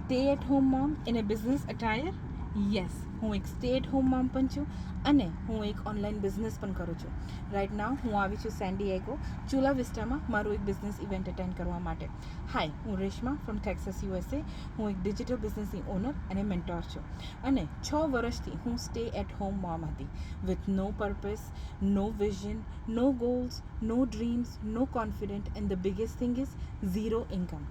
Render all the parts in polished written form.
Stay at home mom in a business attire? Yes, હું એક stay at home mom પણ છું અને હું એક ઓનલાઈન બિઝનેસ પણ કરું છું. રાઇટ નાવ હું આવી છું સેન્ડિએગો ચુલા વિસ્ટામાં મારું એક બિઝનેસ ઇવેન્ટ અટેન્ડ કરવા માટે. હાય, હું રેશમા ફ્રોમ ટેક્સાસ USA. હું એક ડિજિટલ બિઝનેસની ઓનર અને મેન્ટોર છું અને 6 વર્ષથી હું સ્ટે એટ હોમ મોમ હતી with no purpose, no vision, no goals, no dreams, no confident and the biggest thing is zero income.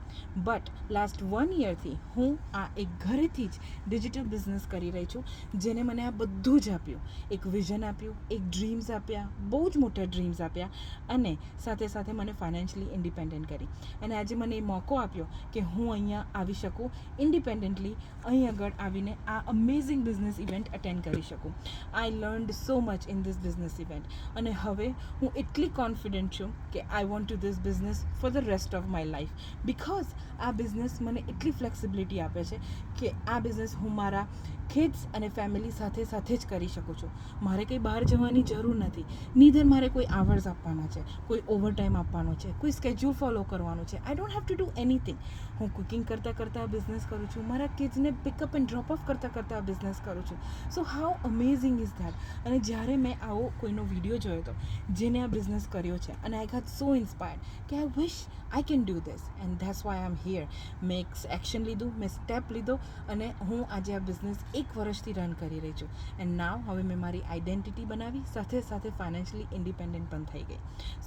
But last 1 યરથી હું આ એક ઘરેથી જ ડિજિટલ બિઝનેસ કરી રહી છું, જેને મને આ બધું જ આપ્યું. એક વિઝન આપ્યું, એક ડ્રીમ્સ આપ્યા, બહુ જ મોટા ડ્રીમ્સ આપ્યા અને સાથે સાથે મને ફાઇનાન્શિયલી ઇન્ડિપેન્ડન્ટ કરી. અને આજે મને એ મોકો આપ્યો કે હું અહીંયા આવી શકું ઇન્ડિપેન્ડન્ટલી, અહીં આગળ આવીને આ અમેઝિંગ બિઝનેસ ઇવેન્ટ અટેન્ડ કરી શકું. I learned so much in this business event અને હવે હું એટલી કોન્ફિડન્ટ છું કે I want to this business for the rest of my life. Because આ બિઝનેસ મને એટલી ફ્લેક્સિબિલિટી આપે છે કે આ બિઝનેસ હું મારા કિડ્સ અને ફેમિલી સાથે સાથે જ કરી શકું છું. મારે કંઈ બહાર જવાની જરૂર નથી. નીધર મારે કોઈ આવર્સ આપવાના છે, કોઈ ઓવરટાઈમ આપવાનો છે, કોઈ સ્કેડ્યુલ ફોલો કરવાનું છે. I don't have to do anything. હું કુકિંગ કરતાં કરતાં આ બિઝનેસ કરું છું, મારા કિડ્સને પિકઅપ એન્ડ ડ્રોપ ઓફ કરતાં કરતાં આ બિઝનેસ કરું છું. So how amazing is that. અને જ્યારે મેં આવો કોઈનો વિડીયો જોયો હતો જેને આ બિઝનેસ કર્યો છે અને આઈ ગોટ સો ઇન્સ્પાયર્ડ કે I wish I can do this and that's why I am here. મેં એક એક્શન લીધું, મેં સ્ટેપ લીધો અને હું આજે આ બિઝનેસ 1 વર્ષથી રન કરી રહી છું. એન્ડ નાવ હવે મેં મારી આઈડેન્ટિટી બનાવી, સાથે સાથે ફાઇનાન્શિયલી ઇન્ડિપેન્ડન્ટ પણ થઈ ગઈ.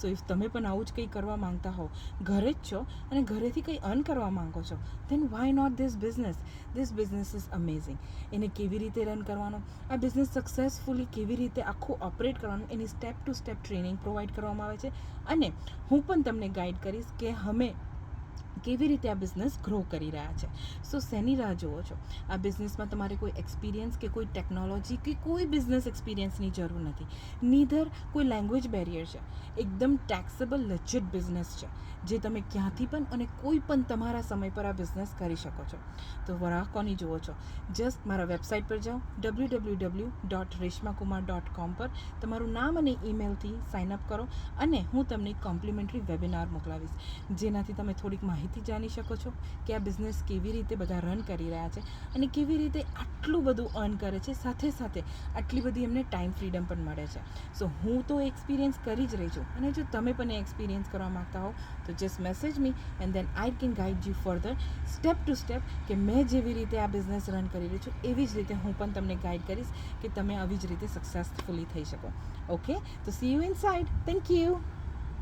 સો ઇફ તમે પણ આવું જ કંઈ કરવા માંગતા હો, ઘરે જ છો અને ઘરેથી કંઈ અર્ન કરવા માંગો છો, then why not this business. This business is amazing. એને કેવી રીતે રન કરવાનો, આ બિઝનેસ સક્સેસફુલી કેવી રીતે આખું ઓપરેટ કરવાનું, એની step to step training provide કરવામાં આવે છે અને હું પણ તમને ગાઈડ કરીશ કે અમે કેવી રીતે આ બિઝનેસ ગ્રો કરી રહ્યા છે. સો શેની રાહ જુઓ છો? આ બિઝનેસમાં તમારે કોઈ એક્સપિરિયન્સ કે કોઈ ટેકનોલોજી કે કોઈ બિઝનેસ એક્સપિરિયન્સની જરૂર નથી. નીધર કોઈ લેંગ્વેજ બેરિયર છે. એકદમ ટેક્સેબલ લેજિટ બિઝનેસ છે જે તમે ક્યાંથી પણ અને કોઈ પણ તમારા સમય પર આ બિઝનેસ કરી શકો છો. તો રાહ કોની જુઓ છો? જસ્ટ મારા વેબસાઇટ પર જાઓ, www.reshmakumar.com પર તમારું નામ અને ઈમેલથી સાઇનઅપ કરો અને હું તમને કોમ્પ્લિમેન્ટરી વેબિનાર મોકલાવીશ, જેનાથી તમે થોડીક માહિતી જાણી શકો છો કે આ બિઝનેસ કેવી રીતે બધા રન કરી રહ્યા છે અને કેવી રીતે આટલું બધું અર્ન કરે છે, સાથે સાથે આટલી બધી એમને ટાઈમ ફ્રીડમ પણ મળે છે. સો હું તો એક્સપિરિયન્સ કરી જ રહી છું અને જો તમે પણ એ એક્સપિરિયન્સ કરવા માગતા હો તો just message me and then I can guide you further step to step કે મેં જેવી રીતે આ બિઝનેસ રન કરી રહી છું એવી જ રીતે હું પણ તમને ગાઈડ કરીશ કે તમે આવી જ રીતે સક્સેસફુલી થઈ શકો. ઓકે, તો C you inside. Thank you.